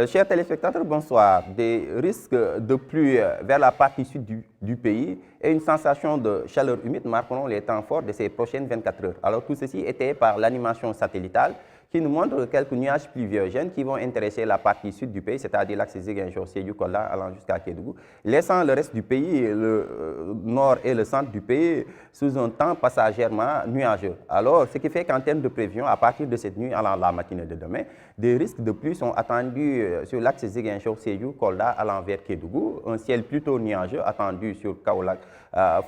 Chers téléspectateurs, bonsoir. Des risques de pluie vers la partie sud du pays et une sensation de chaleur humide marqueront les temps forts de ces prochaines 24 heures. Alors tout ceci était par l'animation satellitale qui nous montre quelques nuages pluviogènes qui vont intéresser la partie sud du pays, c'est-à-dire l'axe Ziguinchor, Sédhiou, Kolda, allant jusqu'à Kédougou, laissant le reste du pays, le nord et le centre du pays, sous un temps passagèrement nuageux. Alors, ce qui fait qu'en termes de prévision, à partir de cette nuit allant la matinée de demain, des risques de pluie sont attendus sur l'axe Ziguinchor, Sédhiou, Kolda, allant vers Kédougou, un ciel plutôt nuageux attendu sur Kaolack,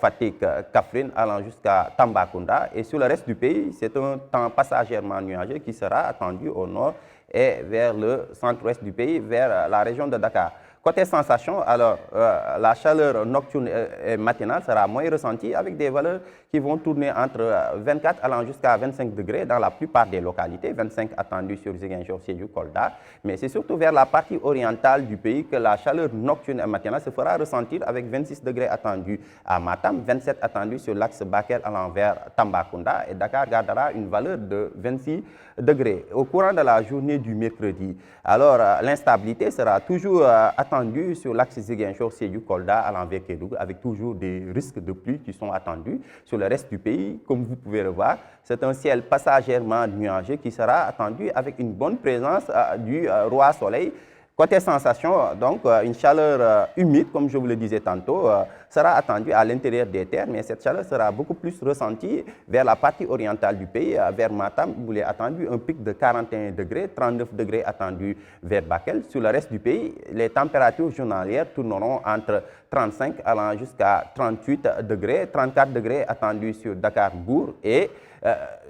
Fatick, Kaffrine, allant jusqu'à Tambacounda. Et sur le reste du pays, c'est un temps passagèrement nuageux qui sera attendu au nord et vers le centre-ouest du pays, vers la région de Dakar. Côté sensation, alors la chaleur nocturne et matinale sera moins ressentie avec des valeurs qui vont tourner entre 24 allant jusqu'à 25 degrés dans la plupart des localités, 25 attendus sur Ziguinchor, Sédhiou, Kolda. Mais c'est surtout vers la partie orientale du pays que la chaleur nocturne et matinale se fera ressentir avec 26 degrés attendus à Matam, 27 attendus sur l'axe Bakel allant vers Tambacounda et Dakar gardera une valeur de 26 degrés. Au courant de la journée du mercredi, alors l'instabilité sera toujours attendue sur l'axe Ziguinchor, Sédhiou, Kolda allant vers Kédougou avec toujours des risques de pluie qui sont attendus. Sur le reste du pays, comme vous pouvez le voir, c'est un ciel passagèrement nuageux qui sera attendu avec une bonne présence du roi soleil. Côté sensation, donc, une chaleur humide, comme je vous le disais tantôt, sera attendue à l'intérieur des terres, mais cette chaleur sera beaucoup plus ressentie vers la partie orientale du pays, vers Matam, où il est attendu un pic de 41 degrés, 39 degrés attendus vers Bakel. Sur le reste du pays, les températures journalières tourneront entre 35 allant jusqu'à 38 degrés, 34 degrés attendus sur Dakar-Bourg et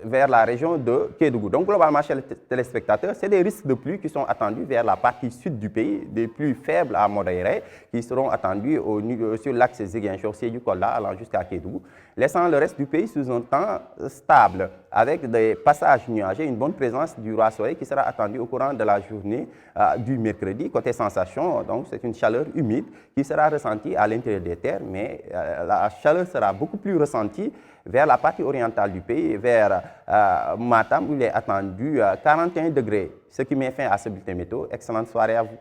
vers la région de Kédougou. Donc globalement, chez les téléspectateurs, c'est des risques de pluie qui sont attendus vers la partie sud du pays, des pluies faibles à modérées qui seront attendues sur l'axe Ziguinchor, Sédhiou, Kolda allant jusqu'à Kédougou, laissant le reste du pays sous un temps stable avec des passages nuageux, une bonne présence du roi soleil qui sera attendue au courant de la journée du mercredi. Côté sensation, donc c'est une chaleur humide qui sera ressentie à l'intérieur des terres, mais la chaleur sera beaucoup plus ressentie vers la partie orientale du pays, vers Matam, où il est attendu 41 degrés. Ce qui met fin à ce bulletin météo. Excellente soirée à vous.